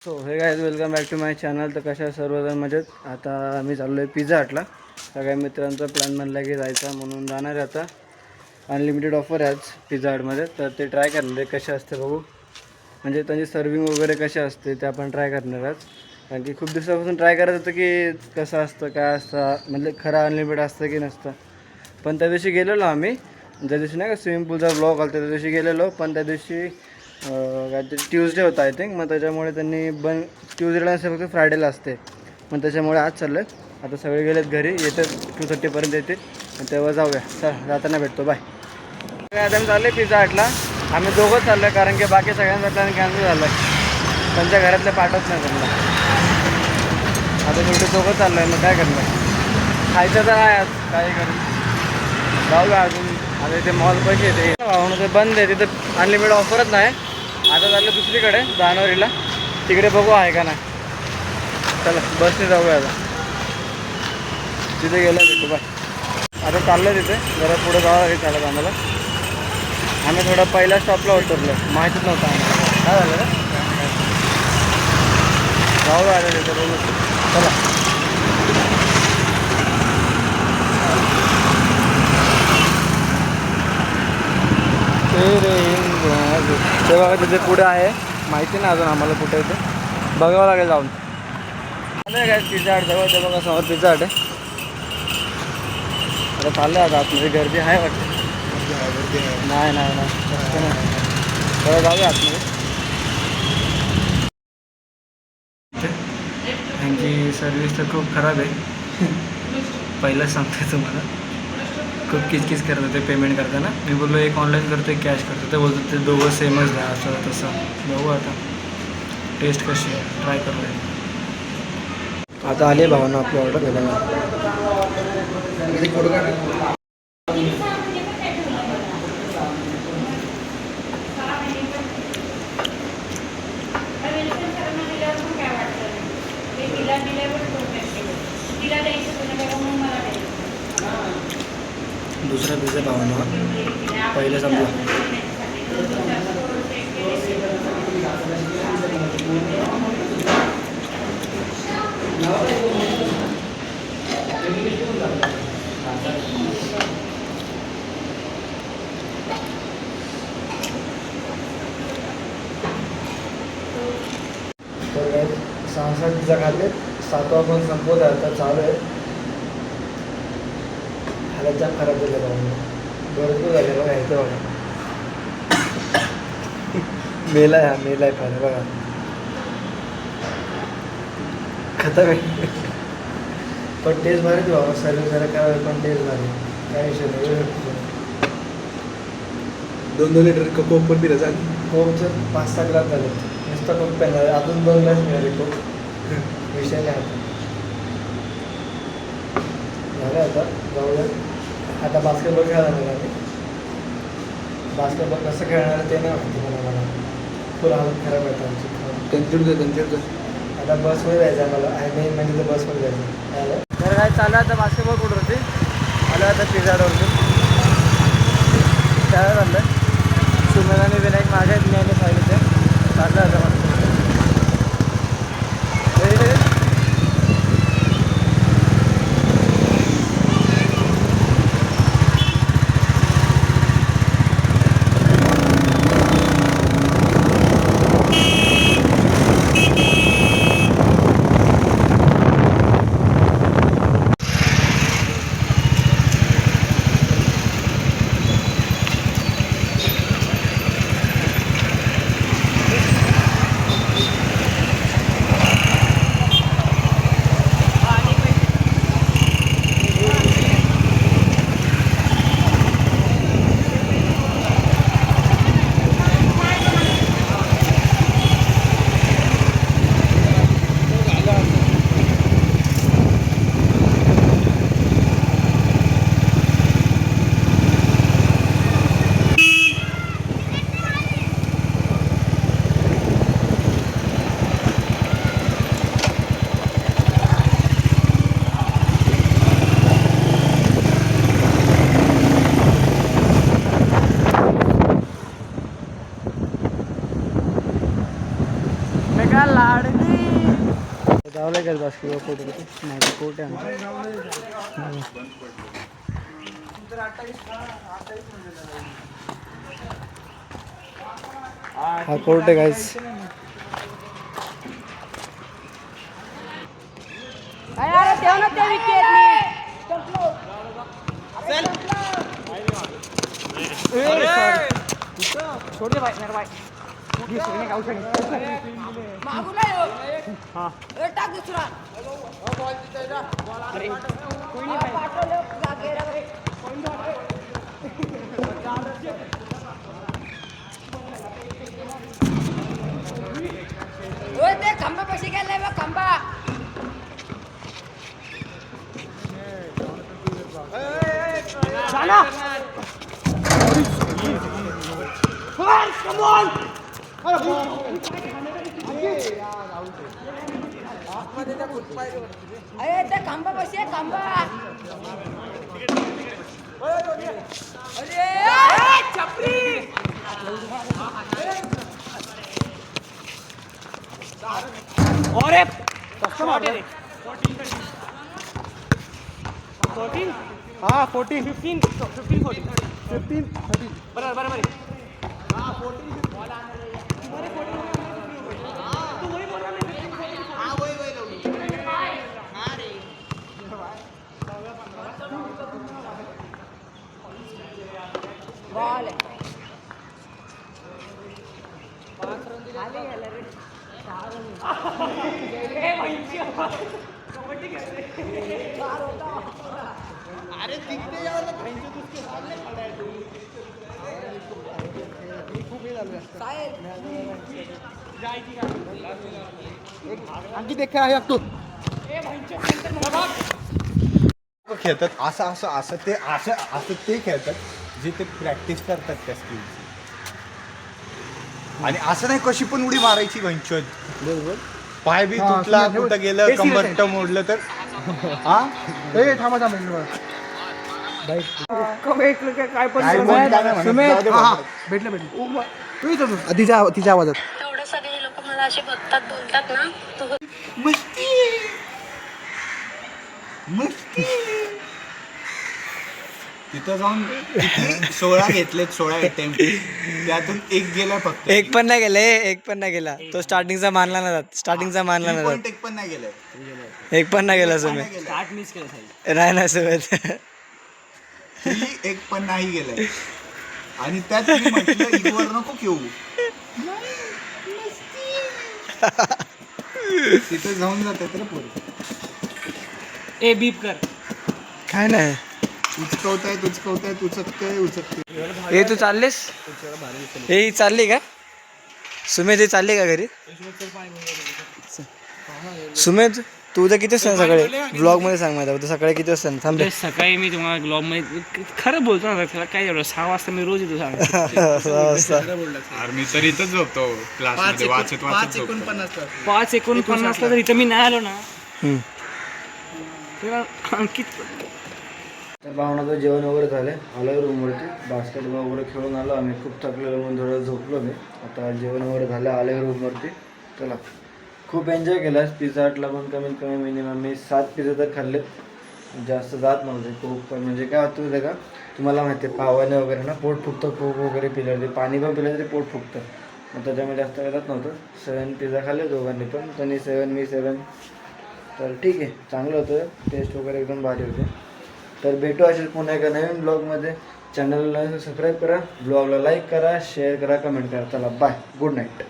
So hey guys welcome back to my channel. तर कशा सर्वजण मजेत. आता आम्ही चाललो आहे पिझ्झा हटला. सगळ्या मित्रांचा प्लॅन बनला की जायचा म्हणून जाणार आहे. आता अनलिमिटेड ऑफर आहे आज पिझ्झा हटमध्ये, तर ते ट्राय करणार आहे कसे असते बघू. म्हणजे त्यांची सर्विंग वगैरे कशी असते ते आपण ट्राय करणार आज. कारण की खूप दिवसापासून ट्राय करत होतं की कसं असतं काय असतं, म्हणजे खरं अनलिमिटेड असतं की नसतं. पण त्या दिवशी गेलेलो आम्ही, ज्या दिवशी नाही का स्विमिंग पूलचा ब्लॉग आला त्या दिवशी गेलेलो. पण त्या दिवशी काहीतरी ट्यूजडे होता आय थिंक. मग त्याच्यामुळे त्यांनी ट्यूजडेला नसते, फक्त फ्रायडेला असते. मग त्याच्यामुळे आज चाललं आहे. आता सगळे गेलेत घरी, येतात 2:30पर्यंत येतील. तेव्हा जाऊया. चल जाताना भेटतो, बाय. आता आम्ही चाललो आहे पिझ्झा हटला. आम्ही दोघंच चाललो आहे कारण की बाकी सगळ्यांचा प्लॅन कॅन्सल झाला आहे. त्यांच्या घरातले पाठवत नाही त्यांना. आता शेवटी दोघं चाललो आहे, मग काय करणार. खायचं तर आहे आज काही करून. जाऊया अजून. आता इथे मॉल पैसे येते ते बंद आहे, तिथं अनलिमिटेड ऑफरच नाही. आता झालं दुसरीकडे जानेवारीला, तिकडे बघू आहे का नाही. चला बसने जाऊया आता. तिथे गेलं भेटू, बाय. आता चाललं तिथे जरा पुढे जावं लागेल चालत आम्हाला. आम्ही थोडा पहिल्या स्टॉपला उतरलो, माहितीच नव्हतं आम्हाला काय झालं रे. जाऊया आता तिथे बघू. चला. ते बघा तिथे पुढे आहे, माहिती नाही अजून आम्हाला कुठे आहे ते, बघावं लागेल जाऊन. चालू आहे काय पिझ्झा हट जवळ, ते बघा समोर पिझ्झा हट आहे. आता चाललं आहे आता आतमध्ये, गर्दी आहे वाटतं. नाही नाही नाही तर जाऊया आतमध्ये. त्यांची सर्विस तर खूप खराब आहे. पहिलंच सांगते तुम्हाला, खूप किचकिच करत होते पेमेंट करताना. मी बोललो एक ऑनलाईन करतो एक कॅश करतो, ते बोलतो ते दोघं सेमच द्या, असं तसं. बघू आता टेस्ट कशी आहे, ट्राय करूया. आता आली भावना आपली ऑर्डर केला. दुसरा पिझ्झा भावना पहिलं संपला. तर काय 6-7 पिझ्झा खाल्ले, 7वा पण संपवत आहे आता. चालू आहे. हालत जाम खराब झालं भावना, भरपूर झाले बघा. इथे बघा मेला आहे, हा मेला आहे फार बघा, खतम आहे. पण टेस्ट भारी बाबा, सर्विस जरा काय पण टेस्ट भारी, काय विषय नाही. 2-2 लिटर कोक पण पिलं झाली. कोकचं 5-6 ग्लास झाले नुसतं. कोक पेणार अजून 2 ग्लास मिळाले कोक, विषय नाही. आता झालं, आता जाऊया. आता बास्केटबॉल खेळायला नाही आम्ही. बास्केटबॉल कसं खेळणार ते नाही माहिती मला. फुल हालत खराब आहे आमची. त्यांच्याकडं आता बसमध्ये जायचं आहे मला, आय मेन म्हणजे तर बसमध्ये जायचं. तर काय चाललं आता बास्केटबॉल कुठं होती, आलं आता पिझ्झावरती. त्याला चाललं सुमेल आणि विनायक मागे आहेत, मी आणि साहिल ते चाललं आता मला. जावलं का बास्केटबॉल कोर्ट होते माझं कोर्ट आहे आमचं. हा कोर्ट आहे गाईस. खंबा पैसे गेलाय बा खंबा. अरे ते खंबा पैसे खंबा. अरे छपरी. अरे 14 हा 14 15 बरोबर. बॉल आणखी देख काय आहे तू खेळतात असं असं असं ते असं असं ते खेळतात जे ते प्रॅक्टिस करतात त्या स्किलची. आणि असं नाही कशी पण उडी मारायची गंचोत. बरोबर. पाय बी तुटला कुठं गेलं कंबरट मोडलं तर हा थांबा काय पण काय बोल, काय नाही म्हणत. जाऊ दे भेटलं तिच्या आवाजात. एवढं सगळे लोक मला असे बघतात बोलतात ना तू मस्ती. तिथं जाऊन किती 16 घेतलेत 16 अटेम्प्ट त्यातून एक गेला फक्त. एक पण नाही गेला तो स्टार्टिंगचा मानला नाही जात. एक पण नाही गेलं. एक पण नाही गेला सुमे. नाही ना सुमेत. एक पण नाही गेलाय. आणि त्यात मी म्हटलं इगोवर नको घेऊ. तिथं जाऊन जाते तर पोरं. ए बीप कर. काय नाही उचकतोय. हे तू चाललेस हे चालली का सुमेध? चालली का घरी सुमेध? तू उद्या किती वाजता सकाळी ब्लॉग मध्ये सांग मला उद्या सकाळी किती वाजता थांबे. सकाळी मी तुम्हाला ग्लॉब मध्ये खरं बोलतो ना त्याला काय एवढं 6 वाजता मी रोज येतो सांग. 6 वाजता मी तर इथंच झोपतो क्लासमध्ये वाचत 5:49 ला जर इथं मी नाही आलो ना तेव्हा अंकित. तर भावनाचं जेवण वगैरे झालं आलो रूमवरती. बास्केटबॉल वगैरे खेळून आलो आम्ही. खूप थकलेलो म्हणून थोडं झोपलो मी. आता जेवण वगैरे झालं आलो रूमवरती. चला खूप एन्जॉय केला. पिझ्झा हटला पण कमीत कमी मिनिमम मी 7 पिझ्झा तर खाल्लेत. जास्त जात नव्हते खूप. पण म्हणजे काय होतं माहिती का तुम्हाला माहिती आहे पावाने वगैरे ना पोट फुगतं. खूप वगैरे पिलं तरी पाणी पण पिलं तरी पोट फुगतं. मग त्याच्यामध्ये जास्त जात नव्हतं. 7 पिझ्झा खाल्ले दोघांनी पण. त्यांनी 7 मी 7. तर ठीक आहे चांगलं होतं. टेस्ट वगैरे एकदम भारी होते. तर भेटू असेल पुन्हा एका नवीन ब्लॉगमध्ये. चॅनलला सबस्क्राईब करा, ब्लॉगला लाईक करा, शेअर करा, कमेंट करा. चला बाय, गुड नाईट.